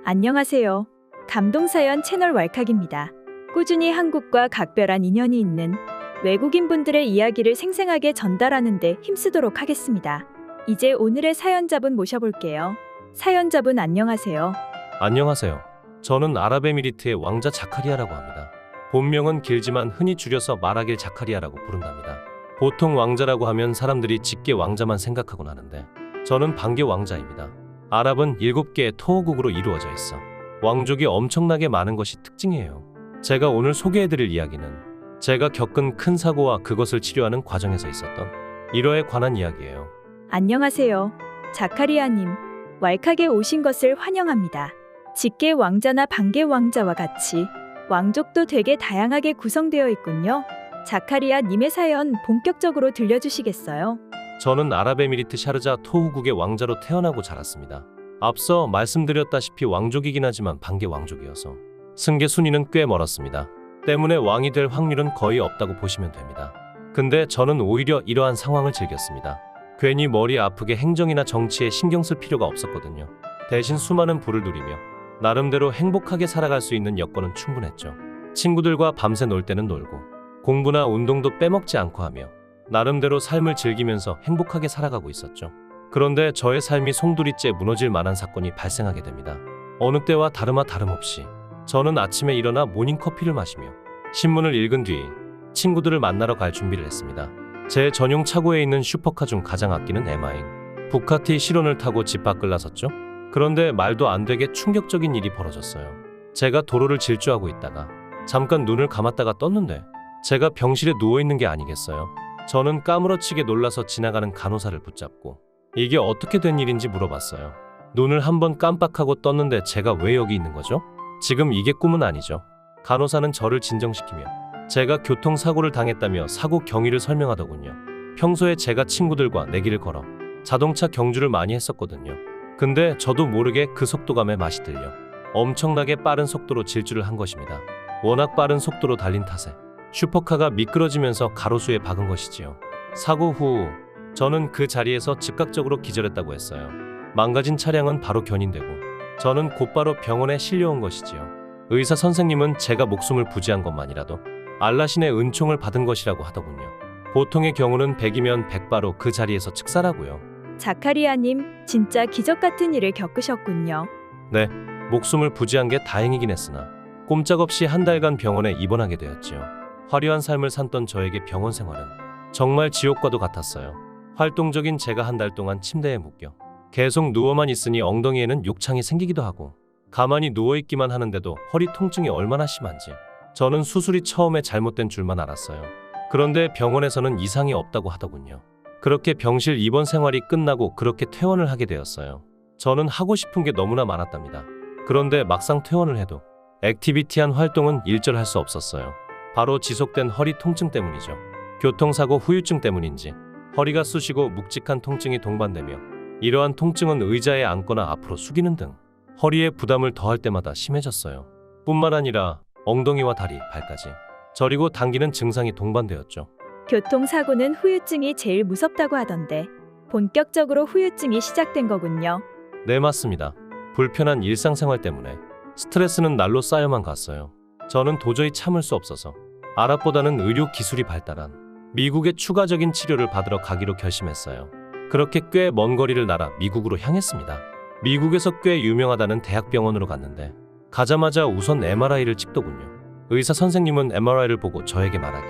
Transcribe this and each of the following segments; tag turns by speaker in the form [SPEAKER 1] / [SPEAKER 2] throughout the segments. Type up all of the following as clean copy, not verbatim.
[SPEAKER 1] 안녕하세요. 감동사연 채널 왈칵입니다. 꾸준히 한국과 각별한 인연이 있는 외국인분들의 이야기를 생생하게 전달하는 데 힘쓰도록 하겠습니다. 이제 오늘의 사연자분 모셔볼게요. 사연자분 안녕하세요.
[SPEAKER 2] 안녕하세요. 저는 아랍에미리트의 왕자 자카리아라고 합니다. 본명은 길지만 흔히 줄여서 마라길 자카리아라고 부른답니다. 보통 왕자라고 하면 사람들이 직계 왕자만 생각하곤 하는데 저는 반계 왕자입니다. 아랍은 7개의 토호국으로 이루어져 있어 왕족이 엄청나게 많은 것이 특징이에요. 제가 오늘 소개해드릴 이야기는 제가 겪은 큰 사고와 그것을 치료하는 과정에서 있었던 일화에 관한 이야기예요.
[SPEAKER 1] 안녕하세요. 자카리아님, 왈칵에 오신 것을 환영합니다. 직계 왕자나 반계 왕자와 같이 왕족도 되게 다양하게 구성되어 있군요. 자카리아 님의 사연 본격적으로 들려주시겠어요?
[SPEAKER 2] 저는 아랍에미리트 샤르자 토후국의 왕자로 태어나고 자랐습니다. 앞서 말씀드렸다시피 왕족이긴 하지만 반계 왕족이어서 승계 순위는 꽤 멀었습니다. 때문에 왕이 될 확률은 거의 없다고 보시면 됩니다. 근데 저는 오히려 이러한 상황을 즐겼습니다. 괜히 머리 아프게 행정이나 정치에 신경 쓸 필요가 없었거든요. 대신 수많은 부를 누리며 나름대로 행복하게 살아갈 수 있는 여건은 충분했죠. 친구들과 밤새 놀 때는 놀고 공부나 운동도 빼먹지 않고 하며 나름대로 삶을 즐기면서 행복하게 살아가고 있었죠. 그런데 저의 삶이 송두리째 무너질 만한 사건이 발생하게 됩니다. 어느 때와 다름없이 저는 아침에 일어나 모닝커피를 마시며 신문을 읽은 뒤 친구들을 만나러 갈 준비를 했습니다. 제 전용 차고에 있는 슈퍼카 중 가장 아끼는 에마인 부카티 시론을 타고 집 밖을 나섰죠. 그런데 말도 안 되게 충격적인 일이 벌어졌어요. 제가 도로를 질주하고 있다가 잠깐 눈을 감았다가 떴는데 제가 병실에 누워있는 게 아니겠어요. 저는 까무러치게 놀라서 지나가는 간호사를 붙잡고 이게 어떻게 된 일인지 물어봤어요. 눈을 한번 깜빡하고 떴는데 제가 왜 여기 있는 거죠? 지금 이게 꿈은 아니죠. 간호사는 저를 진정시키며 제가 교통사고를 당했다며 사고 경위를 설명하더군요. 평소에 제가 친구들과 내기를 걸어 자동차 경주를 많이 했었거든요. 근데 저도 모르게 그 속도감에 맛이 들려 엄청나게 빠른 속도로 질주를 한 것입니다. 워낙 빠른 속도로 달린 탓에 슈퍼카가 미끄러지면서 가로수에 박은 것이지요. 사고 후 저는 그 자리에서 즉각적으로 기절했다고 했어요. 망가진 차량은 바로 견인되고 저는 곧바로 병원에 실려온 것이지요. 의사 선생님은 제가 목숨을 부지한 것만이라도 알라신의 은총을 받은 것이라고 하더군요. 보통의 경우는 100이면 100바로 그 자리에서 즉사라고요.
[SPEAKER 1] 자카리아님, 진짜 기적 같은 일을 겪으셨군요.
[SPEAKER 2] 네, 목숨을 부지한 게 다행이긴 했으나 꼼짝없이 한 달간 병원에 입원하게 되었지요. 화려한 삶을 살던 저에게 병원 생활은 정말 지옥과도 같았어요. 활동적인 제가 한 달 동안 침대에 묶여 계속 누워만 있으니 엉덩이에는 욕창이 생기기도 하고 가만히 누워있기만 하는데도 허리 통증이 얼마나 심한지 저는 수술이 처음에 잘못된 줄만 알았어요. 그런데 병원에서는 이상이 없다고 하더군요. 그렇게 병실 입원 생활이 끝나고 그렇게 퇴원을 하게 되었어요. 저는 하고 싶은 게 너무나 많았답니다. 그런데 막상 퇴원을 해도 액티비티한 활동은 일절할 수 없었어요. 바로 지속된 허리 통증 때문이죠. 교통사고 후유증 때문인지 허리가 쑤시고 묵직한 통증이 동반되며 이러한 통증은 의자에 앉거나 앞으로 숙이는 등 허리에 부담을 더할 때마다 심해졌어요. 뿐만 아니라 엉덩이와 다리, 발까지 저리고 당기는 증상이 동반되었죠.
[SPEAKER 1] 교통사고는 후유증이 제일 무섭다고 하던데 본격적으로 후유증이 시작된 거군요.
[SPEAKER 2] 네, 맞습니다. 불편한 일상생활 때문에 스트레스는 날로 쌓여만 갔어요. 저는 도저히 참을 수 없어서 아랍보다는 의료 기술이 발달한 미국의 추가적인 치료를 받으러 가기로 결심했어요. 그렇게 꽤 먼 거리를 날아 미국으로 향했습니다. 미국에서 꽤 유명하다는 대학병원으로 갔는데 가자마자 우선 MRI를 찍더군요. 의사 선생님은 MRI를 보고 저에게 말하길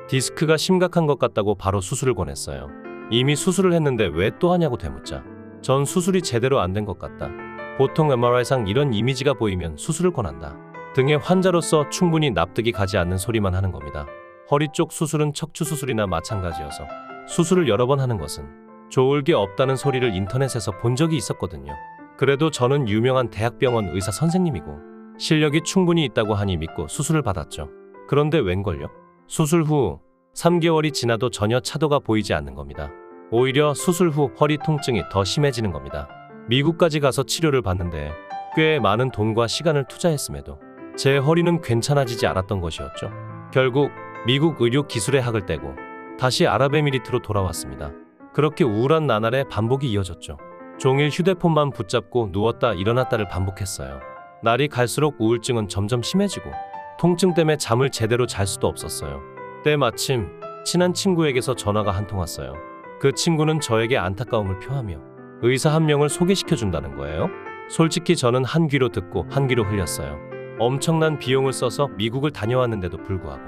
[SPEAKER 2] 디스크가 심각한 것 같다고 바로 수술을 권했어요. 이미 수술을 했는데 왜 또 하냐고 되묻자 전 수술이 제대로 안 된 것 같다. 보통 MRI상 이런 이미지가 보이면 수술을 권한다 등의 환자로서 충분히 납득이 가지 않는 소리만 하는 겁니다. 허리 쪽 수술은 척추 수술이나 마찬가지여서 수술을 여러 번 하는 것은 좋을 게 없다는 소리를 인터넷에서 본 적이 있었거든요. 그래도 저는 유명한 대학병원 의사 선생님이고 실력이 충분히 있다고 하니 믿고 수술을 받았죠. 그런데 웬걸요? 수술 후 3개월이 지나도 전혀 차도가 보이지 않는 겁니다. 오히려 수술 후 허리 통증이 더 심해지는 겁니다. 미국까지 가서 치료를 받는데 꽤 많은 돈과 시간을 투자했음에도 제 허리는 괜찮아지지 않았던 것이었죠. 결국 미국 의료 기술의 학을 떼고 다시 아랍에미리트로 돌아왔습니다. 그렇게 우울한 나날의 반복이 이어졌죠. 종일 휴대폰만 붙잡고 누웠다 일어났다를 반복했어요. 날이 갈수록 우울증은 점점 심해지고 통증 때문에 잠을 제대로 잘 수도 없었어요. 때마침 친한 친구에게서 전화가 한 통 왔어요. 그 친구는 저에게 안타까움을 표하며 의사 한 명을 소개시켜 준다는 거예요. 솔직히 저는 한 귀로 듣고 한 귀로 흘렸어요. 엄청난 비용을 써서 미국을 다녀왔는데도 불구하고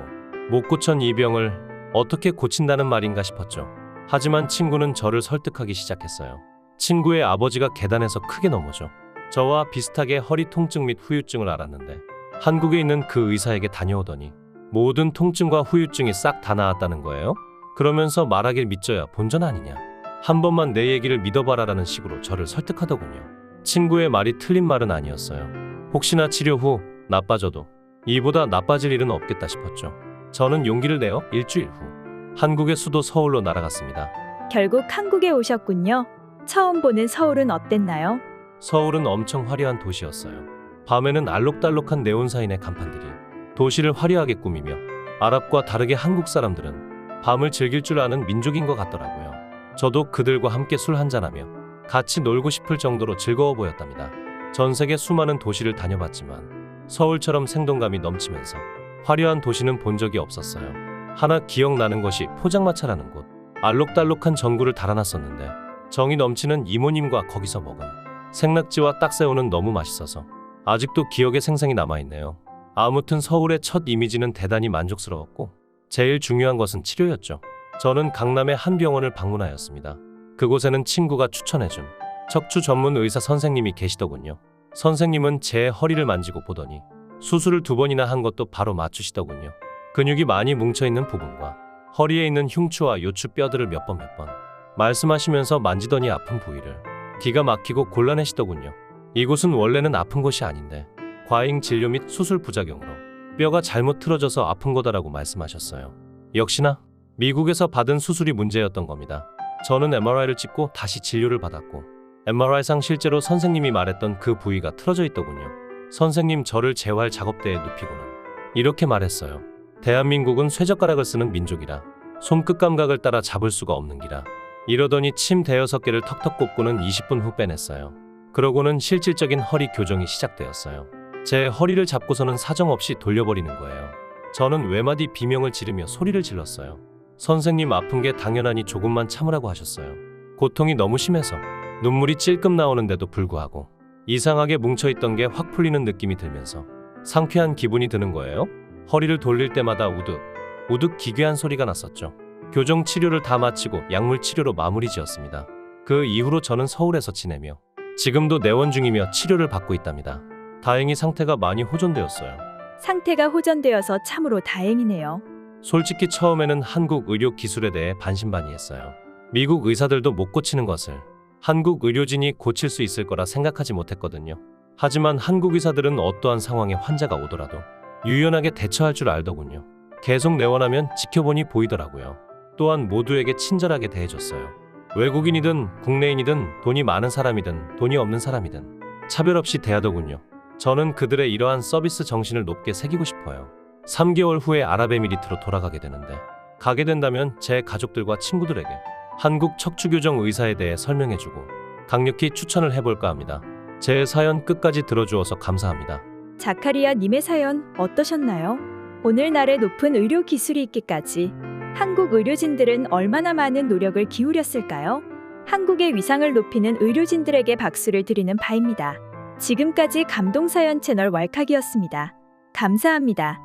[SPEAKER 2] 못 고친 이 병을 어떻게 고친다는 말인가 싶었죠. 하지만 친구는 저를 설득하기 시작했어요. 친구의 아버지가 계단에서 크게 넘어져 저와 비슷하게 허리 통증 및 후유증을 앓았는데 한국에 있는 그 의사에게 다녀오더니 모든 통증과 후유증이 싹 다 나았다는 거예요. 그러면서 말하길 믿져야 본전 아니냐. 한 번만 내 얘기를 믿어봐라라는 식으로 저를 설득하더군요. 친구의 말이 틀린 말은 아니었어요. 혹시나 치료 후 나빠져도 이보다 나빠질 일은 없겠다 싶었죠. 저는 용기를 내어 일주일 후 한국의 수도 서울로 날아갔습니다.
[SPEAKER 1] 결국 한국에 오셨군요. 처음 보는 서울은 어땠나요?
[SPEAKER 2] 서울은 엄청 화려한 도시였어요. 밤에는 알록달록한 네온사인의 간판들이 도시를 화려하게 꾸미며 아랍과 다르게 한국 사람들은 밤을 즐길 줄 아는 민족인 것 같더라고요. 저도 그들과 함께 술 한잔하며 같이 놀고 싶을 정도로 즐거워 보였답니다. 전 세계 수많은 도시를 다녀봤지만 서울처럼 생동감이 넘치면서 화려한 도시는 본 적이 없었어요. 하나 기억나는 것이 포장마차라는 곳. 알록달록한 전구를 달아놨었는데 정이 넘치는 이모님과 거기서 먹은 생낙지와 딱새우는 너무 맛있어서 아직도 기억에 생생히 남아있네요. 아무튼 서울의 첫 이미지는 대단히 만족스러웠고 제일 중요한 것은 치료였죠. 저는 강남의 한 병원을 방문하였습니다. 그곳에는 친구가 추천해준 척추 전문 의사 선생님이 계시더군요. 선생님은 제 허리를 만지고 보더니 수술을 2번이나 한 것도 바로 맞추시더군요. 근육이 많이 뭉쳐있는 부분과 허리에 있는 흉추와 요추 뼈들을 몇 번 말씀하시면서 만지더니 아픈 부위를 기가 막히고 골라내시더군요. 이곳은 원래는 아픈 곳이 아닌데 과잉 진료 및 수술 부작용으로 뼈가 잘못 틀어져서 아픈 거다라고 말씀하셨어요. 역시나 미국에서 받은 수술이 문제였던 겁니다. 저는 MRI를 찍고 다시 진료를 받았고 MRI상 실제로 선생님이 말했던 그 부위가 틀어져 있더군요. 선생님 저를 재활 작업대에 눕히고는 이렇게 말했어요. 대한민국은 쇠젓가락을 쓰는 민족이라 손끝 감각을 따라 잡을 수가 없는 기라. 이러더니 침 5개를 턱턱 꼽고는 20분 후 빼냈어요. 그러고는 실질적인 허리 교정이 시작되었어요. 제 허리를 잡고서는 사정없이 돌려버리는 거예요. 저는 외마디 비명을 지르며 소리를 질렀어요. 선생님 아픈 게 당연하니 조금만 참으라고 하셨어요. 고통이 너무 심해서 눈물이 찔끔 나오는데도 불구하고 이상하게 뭉쳐있던 게 확 풀리는 느낌이 들면서 상쾌한 기분이 드는 거예요. 허리를 돌릴 때마다 우득 우득 기괴한 소리가 났었죠. 교정 치료를 다 마치고 약물 치료로 마무리 지었습니다. 그 이후로 저는 서울에서 지내며 지금도 내원 중이며 치료를 받고 있답니다. 다행히 상태가 많이 호전되었어요.
[SPEAKER 1] 상태가 호전되어서 참으로 다행이네요.
[SPEAKER 2] 솔직히 처음에는 한국 의료 기술에 대해 반신반의했어요. 미국 의사들도 못 고치는 것을 한국 의료진이 고칠 수 있을 거라 생각하지 못했거든요. 하지만 한국 의사들은 어떠한 상황에 환자가 오더라도 유연하게 대처할 줄 알더군요. 계속 내원하면 지켜보니 보이더라고요. 또한 모두에게 친절하게 대해줬어요. 외국인이든 국내인이든 돈이 많은 사람이든 돈이 없는 사람이든 차별 없이 대하더군요. 저는 그들의 이러한 서비스 정신을 높게 새기고 싶어요. 3개월 후에 아랍에미리트로 돌아가게 되는데 가게 된다면 제 가족들과 친구들에게 한국 척추교정 의사에 대해 설명해주고 강력히 추천을 해볼까 합니다. 제 사연 끝까지 들어주어서 감사합니다.
[SPEAKER 1] 자카리아 님의 사연 어떠셨나요? 오늘날의 높은 의료 기술이 있기까지 한국 의료진들은 얼마나 많은 노력을 기울였을까요? 한국의 위상을 높이는 의료진들에게 박수를 드리는 바입니다. 지금까지 감동사연 채널 왈칵이었습니다. 감사합니다.